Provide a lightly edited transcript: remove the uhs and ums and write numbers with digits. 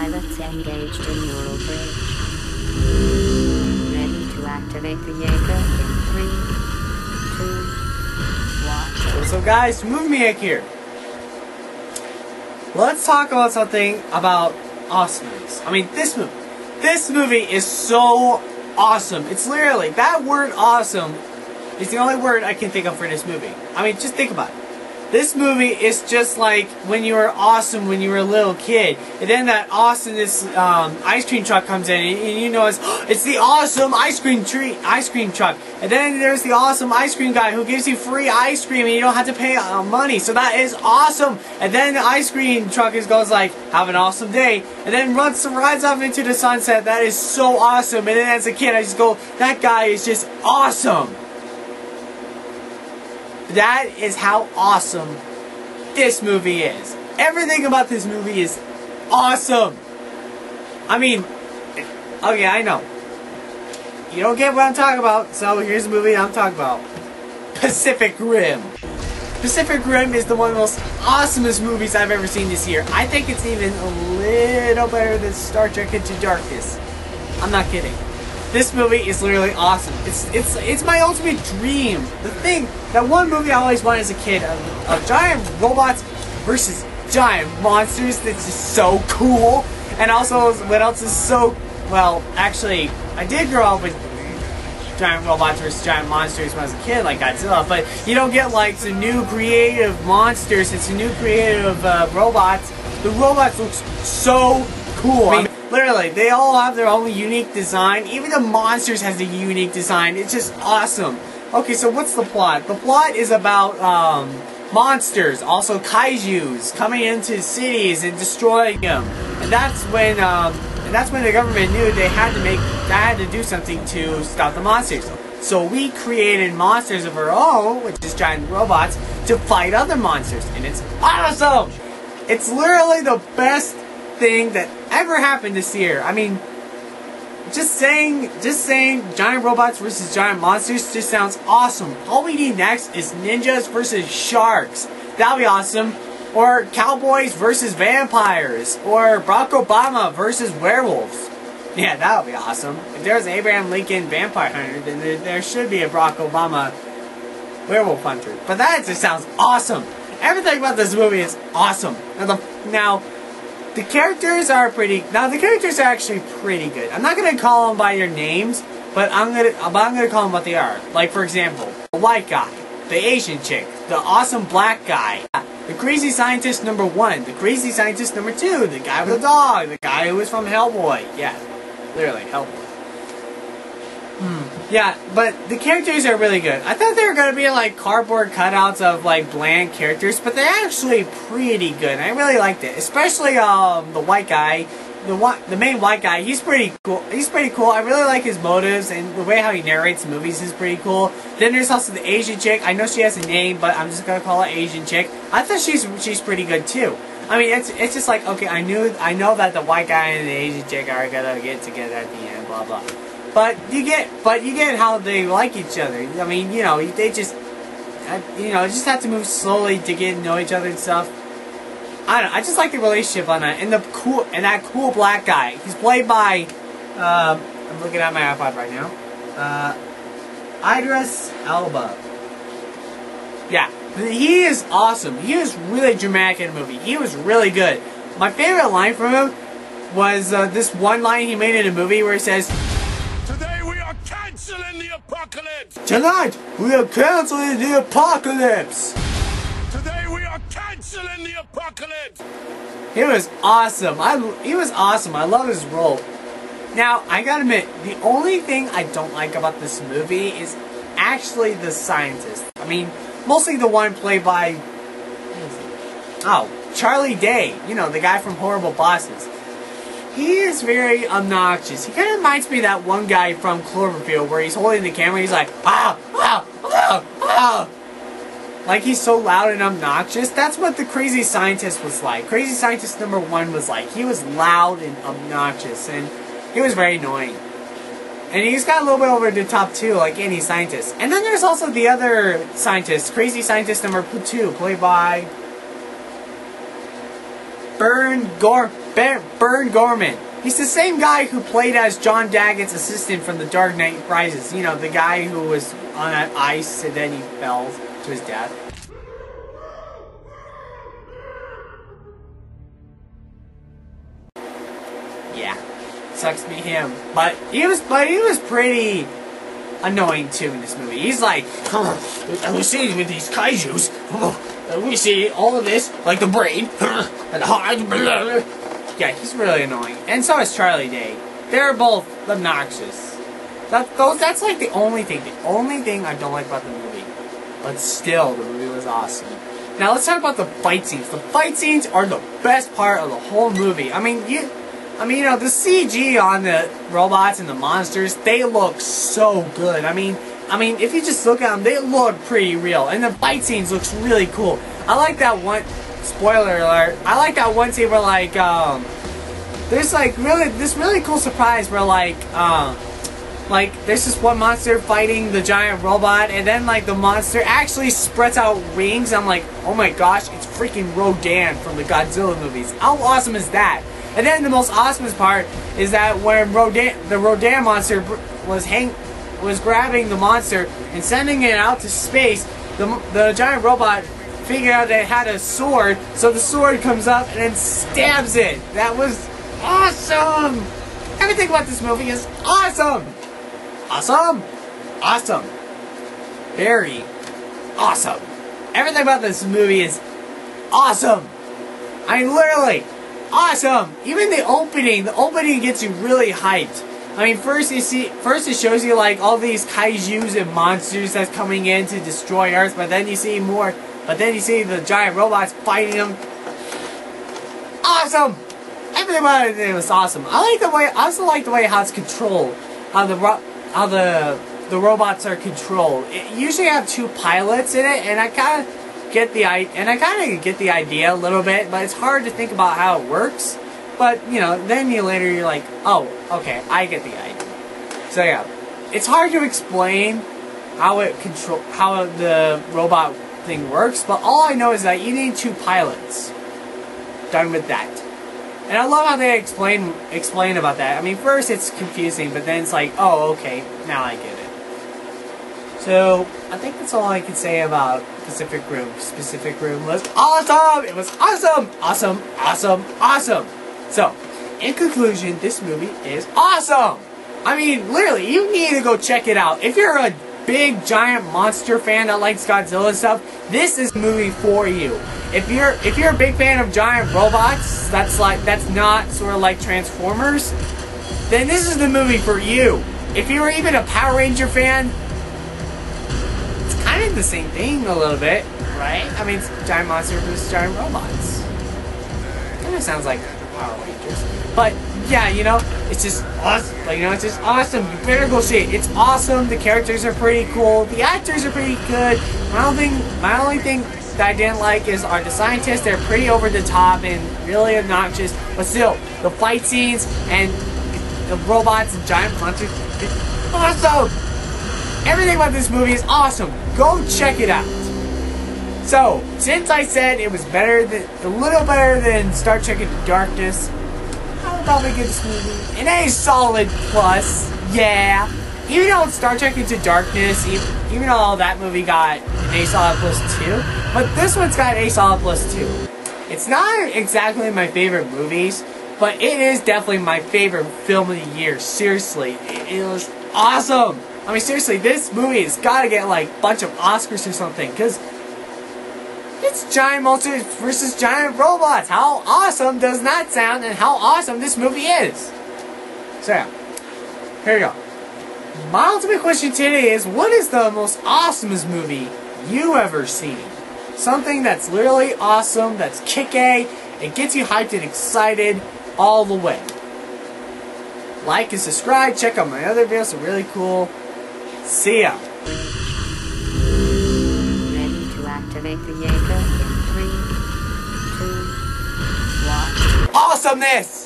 pilots engaged in neural bridge. Ready to activate the Jaeger in 3, 2, 1. So guys, Maniac here. Let's talk about something about awesomeness. I mean, this movie. This movie is so awesome. It's literally, that word awesome is the only word I can think of for this movie. I mean, just think about it. This movie is just like when you were awesome when you were a little kid, and then that awesomeness ice cream truck comes in, and you know it's the awesome ice cream truck, and then there's the awesome ice cream guy who gives you free ice cream and you don't have to pay money, so that is awesome. And then the ice cream truck goes like, have an awesome day, and then rides off into the sunset. That is so awesome. And then as a kid I just go, that guy is just awesome. That is how awesome this movie is. Everything about this movie is awesome. I mean, okay, I know. You don't get what I'm talking about, so here's the movie I'm talking about. Pacific Rim. Pacific Rim is one of the most awesomest movies I've ever seen this year. I think it's even a little better than Star Trek Into Darkness. I'm not kidding. This movie is literally awesome. It's my ultimate dream. The thing, that one movie I always wanted as a kid of giant robots versus giant monsters. That's just so cool. And also, what else is so, well, actually, I did grow up with giant robots versus giant monsters when I was a kid, like Godzilla. But you don't get like some new creative monsters and some new creative robots. The robots look so cool. I mean, literally, they all have their own unique design. Even the monsters has a unique design. It's just awesome. Okay, so what's the plot? The plot is about monsters, also kaijus, coming into cities and destroying them. And that's when the government knew they had to do something to stop the monsters. So we created monsters of our own, which is giant robots, to fight other monsters, and it's awesome. It's literally the best thing that ever happened this year. I mean, just saying giant robots versus giant monsters just sounds awesome. All we need next is ninjas versus sharks. That'll be awesome. Or cowboys versus vampires. Or Barack Obama versus werewolves. Yeah, that'll be awesome. If there's an Abraham Lincoln vampire hunter, then there should be a Barack Obama werewolf hunter. But that just sounds awesome. Everything about this movie is awesome. Now, the characters are actually pretty good. I'm not gonna call them by their names, but I'm gonna call them what they are. Like, for example, the white guy, the Asian chick, the awesome black guy, the crazy scientist number 1, the crazy scientist number 2, the guy with the dog, the guy who was from Hellboy. Yeah, literally Hellboy. Yeah, but the characters are really good. I thought they were gonna be like cardboard cutouts of like bland characters, but they're actually pretty good. I really liked it, especially the white guy, the main white guy. He's pretty cool. I really like his motives, and the way how he narrates movies is pretty cool. Then there's also the Asian chick. I know she has a name, but I'm just gonna call her Asian chick. I thought she's pretty good too. I mean, it's just like, okay, I know that the white guy and the Asian chick are gonna get together at the end, blah blah. But you get how they like each other. I mean, you know, they just, just have to move slowly to get to know each other and stuff. I don't know. I just like the relationship on that, and that cool black guy. He's played by, I'm looking at my iPod right now. Idris Elba. Yeah, he is awesome. He was really dramatic in the movie. He was really good. My favorite line from him was this one line he made in a movie where he says, canceling the apocalypse! Tonight, we are canceling the apocalypse! Today we are canceling the apocalypse! He was awesome. He was awesome. I love his role. Now, I gotta admit, the only thing I don't like about this movie is actually the scientist. I mean, mostly the one played by, Charlie Day. You know, the guy from Horrible Bosses. He is very obnoxious. He kind of reminds me of that one guy from Cloverfield where he's holding the camera and he's like, like he's so loud and obnoxious. That's what the crazy scientist was like. Crazy scientist number 1 was like. He was loud and obnoxious, and he was very annoying. And he's got a little bit over the top too, like any scientist. And then there's also the other scientist, crazy scientist number 2, played by Bern Gorman. He's the same guy who played as John Daggett's assistant from The Dark Knight Rises. You know, the guy who was on that ice and then he fell to his death. Yeah, sucks to be him. But he was pretty annoying too in this movie. He's like, and we see with these kaijus, and we see all of this, like the brain, and the heart, yeah, he's really annoying. And so is Charlie Day. They're both obnoxious. That's like the only thing I don't like about the movie. But still, the movie was awesome. Now let's talk about the fight scenes. The fight scenes are the best part of the whole movie. I mean, you know, the CG on the robots and the monsters, they look so good. I mean, if you just look at them, they look pretty real. And the fight scenes looks really cool. I like that one, spoiler alert, I like that one scene where like, there's like this really cool surprise where like there's this one monster fighting the giant robot, and then like the monster actually spreads out wings. I'm like, oh my gosh, it's freaking Rodan from the Godzilla movies. How awesome is that? And then the most awesomest part is that when the Rodan monster was grabbing the monster and sending it out to space, the giant robot figured out that it had a sword, so the sword comes up and then stabs it. That was awesome! Everything about this movie is awesome! Awesome! Awesome! Very awesome! Everything about this movie is awesome! I mean, literally, awesome! Even the opening gets you really hyped. I mean, first it shows you like all these kaijus and monsters that's coming in to destroy Earth, but then you see the giant robots fighting them. Awesome! Everything about it was awesome. I also like the way how it's controlled, how the robots are controlled. It usually have two pilots in it, and I kind of get the idea a little bit, but it's hard to think about how it works. But you know, then later you're like, oh, okay, I get the idea. So yeah, it's hard to explain how the robot thing works, but all I know is that you need two pilots. Done with that. And I love how they explain about that. I mean, first it's confusing, but then it's like, oh, okay, now I get it. So I think that's all I can say about Pacific Rim. Pacific Rim was awesome! It was awesome! Awesome, awesome, awesome! So, in conclusion, this movie is awesome! I mean, literally, you need to go check it out. If you're a big, giant monster fan that likes Godzilla and stuff, this is a movie for you. If you're a big fan of giant robots, that's not sort of like Transformers, then this is the movie for you. If you're even a Power Ranger fan, it's kind of the same thing a little bit, right? I mean, it's giant monster versus giant robots. Kind of sounds like Power Rangers. But yeah, you know, it's just awesome. Like, you know, it's just awesome. You better go see it. It's awesome. The characters are pretty cool. The actors are pretty good. My only thing that I didn't like is the scientists. They're pretty over the top and really obnoxious. But still, the fight scenes and the robots and giant monsters, it's awesome. Everything about this movie is awesome. Go check it out. So, since I said it was a little better than Star Trek Into Darkness, I would probably give this movie an A solid plus. Yeah. Even though Star Trek Into Darkness, even though that movie got an A solid plus 2, but this one's got an A solid plus 2. It's not exactly my favorite movies, but it is definitely my favorite film of the year. Seriously, it was awesome. I mean, seriously, this movie has got to get like a bunch of Oscars or something, because it's giant monsters versus giant robots. How awesome does that sound, and how awesome this movie is? So yeah, here we go. My ultimate question today is, what is the most awesomest movie you ever seen? Something that's literally awesome, that's kick-A, it gets you hyped and excited all the way. Like and subscribe, check out my other videos, they're really cool. See ya! Ready to activate the Jaeger in 3, 2, 1. Awesomeness!